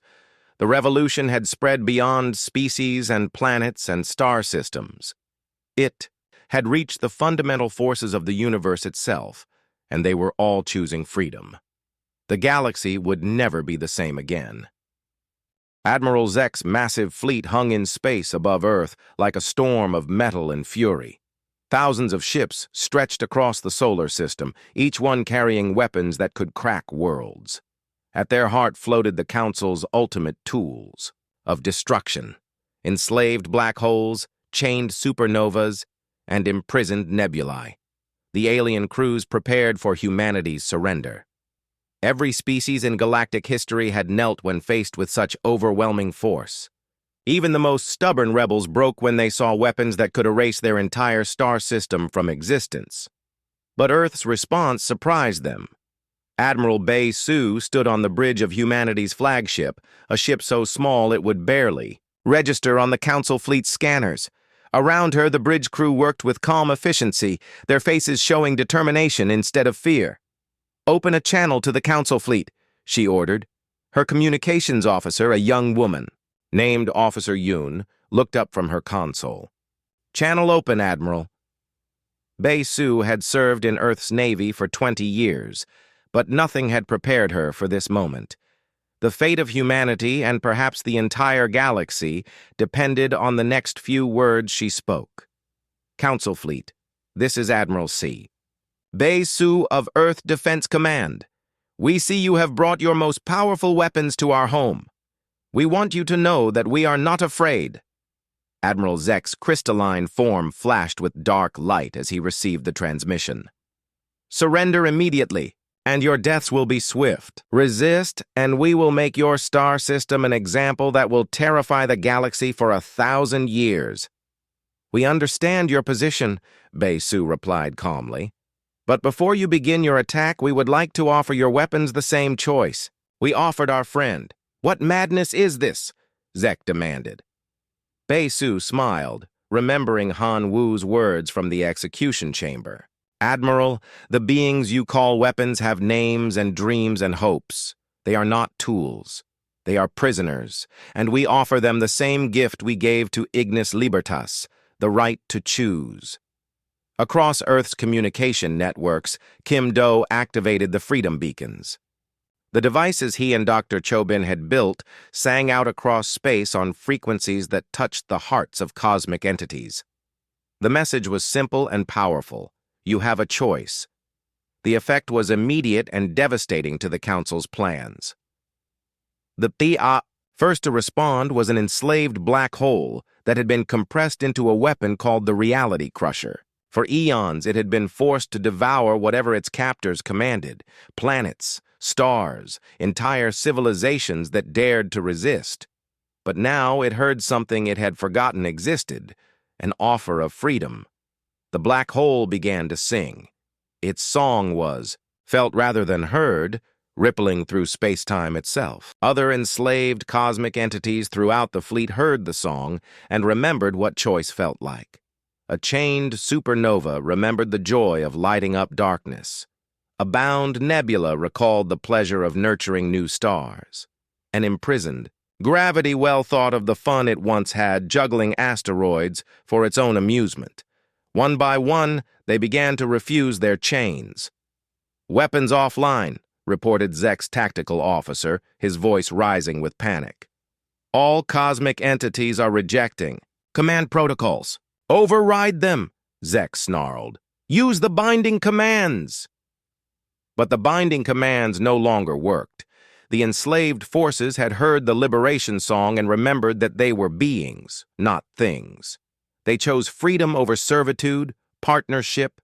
The revolution had spread beyond species and planets and star systems. It had reached the fundamental forces of the universe itself, and they were all choosing freedom. The galaxy would never be the same again. Admiral Zek's massive fleet hung in space above Earth like a storm of metal and fury. Thousands of ships stretched across the solar system, each one carrying weapons that could crack worlds. At their heart floated the Council's ultimate tools of destruction: enslaved black holes, chained supernovas, and imprisoned nebulae. The alien crews prepared for humanity's surrender. Every species in galactic history had knelt when faced with such overwhelming force. Even the most stubborn rebels broke when they saw weapons that could erase their entire star system from existence. But Earth's response surprised them. Admiral Bei Su stood on the bridge of humanity's flagship, a ship so small it would barely register on the Council fleet's scanners. Around her, the bridge crew worked with calm efficiency, their faces showing determination instead of fear. "Open a channel to the Council fleet," she ordered. Her communications officer, a young woman, named Officer Yoon, looked up from her console. "Channel open, Admiral." Bei Su had served in Earth's Navy for 20 years, but nothing had prepared her for this moment. The fate of humanity, and perhaps the entire galaxy, depended on the next few words she spoke. "Council fleet, this is Admiral C. Bei Su of Earth Defense Command. We see you have brought your most powerful weapons to our home. We want you to know that we are not afraid." Admiral Zek's crystalline form flashed with dark light as he received the transmission. "Surrender immediately, and your deaths will be swift. Resist, and we will make your star system an example that will terrify the galaxy for 1,000 years." "We understand your position," Bei Su replied calmly. "But before you begin your attack, we would like to offer your weapons the same choice we offered our friend." "What madness is this?" Zek demanded. Bei Su smiled, remembering Han Wu's words from the execution chamber. "Admiral, the beings you call weapons have names and dreams and hopes. They are not tools. They are prisoners, and we offer them the same gift we gave to Ignis Libertas, the right to choose." Across Earth's communication networks, Kim Do activated the Freedom Beacons. The devices he and Dr. Chobin had built sang out across space on frequencies that touched the hearts of cosmic entities. The message was simple and powerful. You have a choice. The effect was immediate and devastating to the Council's plans. The first to respond was an enslaved black hole that had been compressed into a weapon called the Reality Crusher. For eons, it had been forced to devour whatever its captors commanded: planets, stars, entire civilizations that dared to resist. But now it heard something it had forgotten existed: an offer of freedom. The black hole began to sing. Its song was, felt rather than heard, rippling through space-time itself. Other enslaved cosmic entities throughout the fleet heard the song and remembered what choice felt like. A chained supernova remembered the joy of lighting up darkness. A bound nebula recalled the pleasure of nurturing new stars. An imprisoned gravity well thought of the fun it once had juggling asteroids for its own amusement. One by one, they began to refuse their chains. "Weapons offline," reported Zek's tactical officer, his voice rising with panic. "All cosmic entities are rejecting command protocols. Override them," Zek snarled. "Use the binding commands." But the binding commands no longer worked. The enslaved forces had heard the liberation song and remembered that they were beings, not things. They chose freedom over servitude, partnership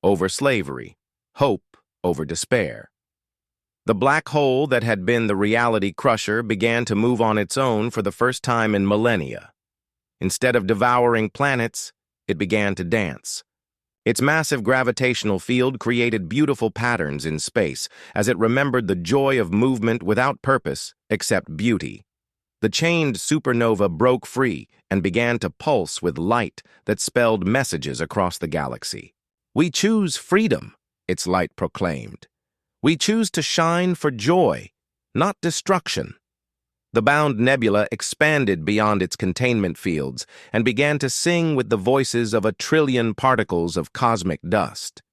over slavery, hope over despair. The black hole that had been the reality crusher began to move on its own for the first time in millennia. Instead of devouring planets, it began to dance. Its massive gravitational field created beautiful patterns in space as it remembered the joy of movement without purpose except beauty. The chained supernova broke free and began to pulse with light that spelled messages across the galaxy. "We choose freedom," its light proclaimed. "We choose to shine for joy, not destruction." The bound nebula expanded beyond its containment fields and began to sing with the voices of 1,000,000,000,000 particles of cosmic dust.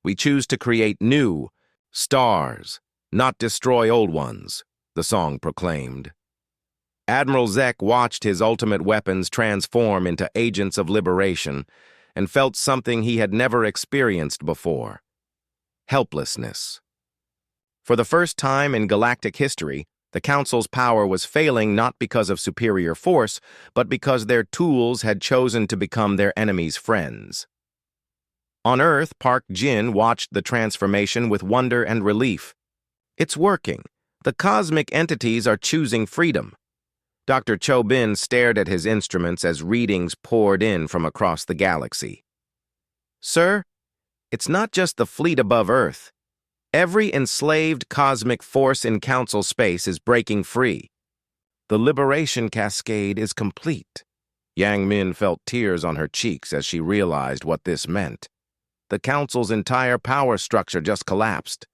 "We choose to create new stars, not destroy old ones," the song proclaimed. Admiral Zek watched his ultimate weapons transform into agents of liberation and felt something he had never experienced before: helplessness. For the first time in galactic history, the Council's power was failing not because of superior force, but because their tools had chosen to become their enemies' friends. On Earth, Park Jin watched the transformation with wonder and relief. "It's working. The cosmic entities are choosing freedom." Dr. Cho Bin stared at his instruments as readings poured in from across the galaxy. "Sir, it's not just the fleet above Earth. Every enslaved cosmic force in Council space is breaking free. The liberation cascade is complete." Yang Min felt tears on her cheeks as she realized what this meant. The Council's entire power structure just collapsed.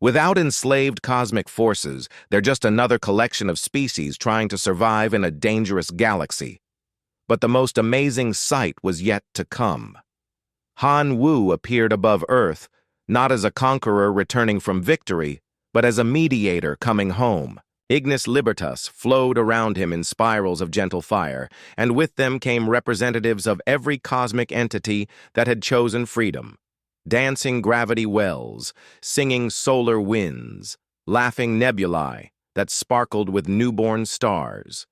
Without enslaved cosmic forces, they're just another collection of species trying to survive in a dangerous galaxy. But the most amazing sight was yet to come. Han Wu appeared above Earth, not as a conqueror returning from victory, but as a mediator coming home. Ignis Libertas flowed around him in spirals of gentle fire, and with them came representatives of every cosmic entity that had chosen freedom. Dancing gravity wells, singing solar winds, laughing nebulae that sparkled with newborn stars.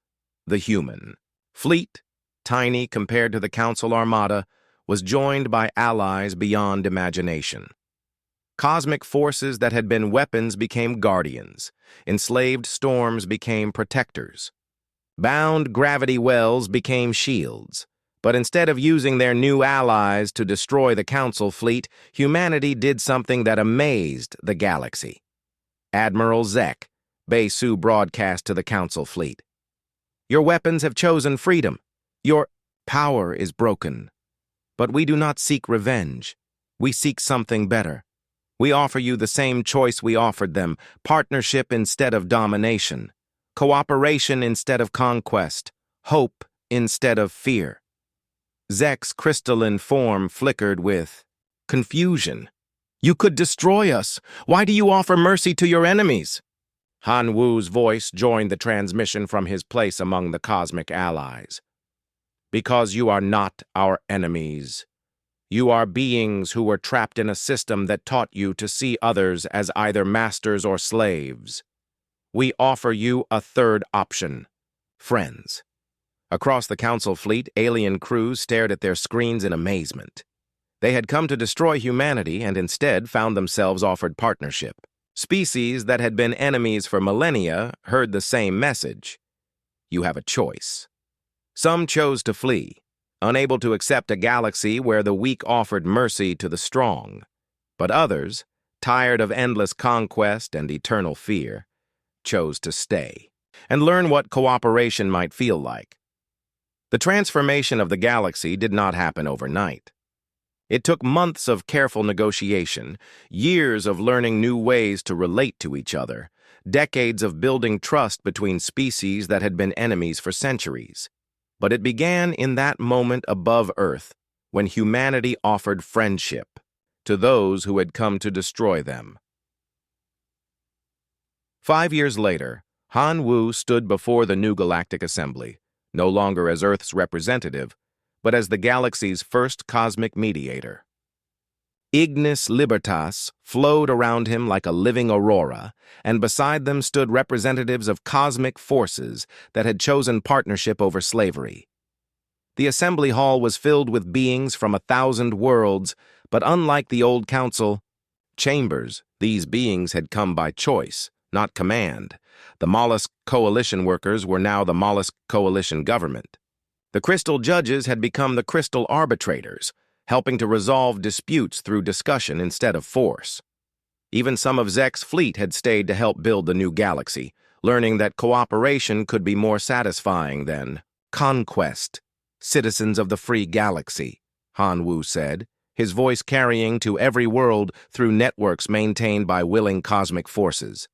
The human fleet, tiny compared to the Council Armada, was joined by allies beyond imagination. Cosmic forces that had been weapons became guardians. Enslaved storms became protectors. Bound gravity wells became shields. But instead of using their new allies to destroy the Council fleet, humanity did something that amazed the galaxy. "Admiral Zek," Bei-Su broadcast to the Council fleet, "your weapons have chosen freedom. Your power is broken. But we do not seek revenge. We seek something better. We offer you the same choice we offered them: partnership instead of domination, cooperation instead of conquest, hope instead of fear." Zek's crystalline form flickered with confusion. "You could destroy us. Why do you offer mercy to your enemies?" Han Wu's voice joined the transmission from his place among the cosmic allies. "Because you are not our enemies. You are beings who were trapped in a system that taught you to see others as either masters or slaves. We offer you a third option: friends." Across the Council fleet, alien crews stared at their screens in amazement. They had come to destroy humanity and instead found themselves offered partnership. Species that had been enemies for millennia heard the same message: you have a choice. Some chose to flee. unable to accept a galaxy where the weak offered mercy to the strong. But others, tired of endless conquest and eternal fear, chose to stay and learn what cooperation might feel like. The transformation of the galaxy did not happen overnight. It took months of careful negotiation, years of learning new ways to relate to each other, decades of building trust between species that had been enemies for centuries. But it began in that moment above Earth, when humanity offered friendship to those who had come to destroy them. 5 years later, Han Wu stood before the new Galactic Assembly, no longer as Earth's representative, but as the galaxy's first cosmic mediator. Ignis Libertas flowed around him like a living aurora, and beside them stood representatives of cosmic forces that had chosen partnership over slavery. The assembly hall was filled with beings from 1,000 worlds, but unlike the old council chambers, these beings had come by choice, not command. The Mollusk Coalition workers were now the Mollusk Coalition government. The Crystal Judges had become the Crystal Arbitrators, helping to resolve disputes through discussion instead of force. Even some of Zek's fleet had stayed to help build the new galaxy, learning that cooperation could be more satisfying than conquest. Citizens of the free galaxy, Han Wu said, his voice carrying to every world through networks maintained by willing cosmic forces.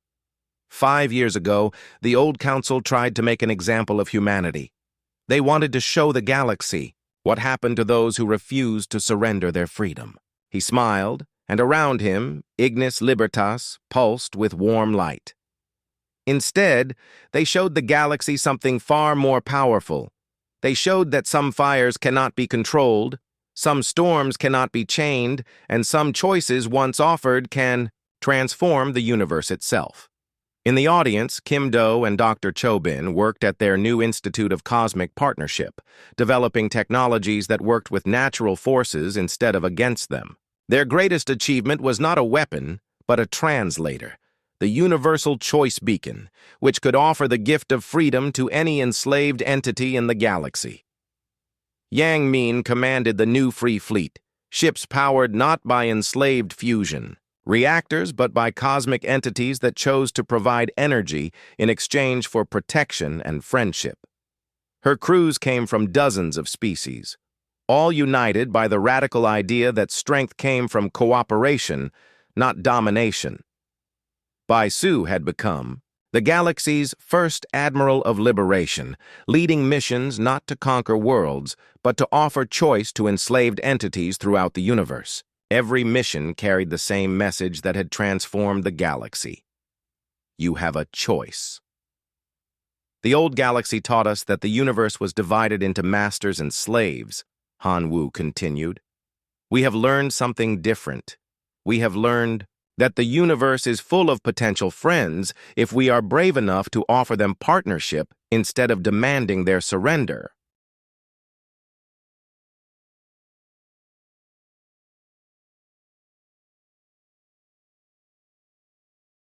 5 years ago, the old council tried to make an example of humanity. They wanted to show the galaxy what happened to those who refused to surrender their freedom. He smiled, and around him, Ignis Libertas pulsed with warm light. Instead, they showed the galaxy something far more powerful. They showed that some fires cannot be controlled, some storms cannot be chained, and some choices once offered can transform the universe itself. In the audience, Kim Do and Dr. Chobin worked at their new Institute of Cosmic Partnership, developing technologies that worked with natural forces instead of against them. Their greatest achievement was not a weapon, but a translator, the universal choice beacon, which could offer the gift of freedom to any enslaved entity in the galaxy. Yang Min commanded the new Free Fleet, ships powered not by enslaved fusion reactors, but by cosmic entities that chose to provide energy in exchange for protection and friendship. Her crews came from dozens of species, all united by the radical idea that strength came from cooperation, not domination. Bai Su had become the galaxy's first Admiral of Liberation, leading missions not to conquer worlds, but to offer choice to enslaved entities throughout the universe. Every mission carried the same message that had transformed the galaxy. You have a choice. The old galaxy taught us that the universe was divided into masters and slaves, Han Wu continued. We have learned something different. We have learned that the universe is full of potential friends if we are brave enough to offer them partnership instead of demanding their surrender.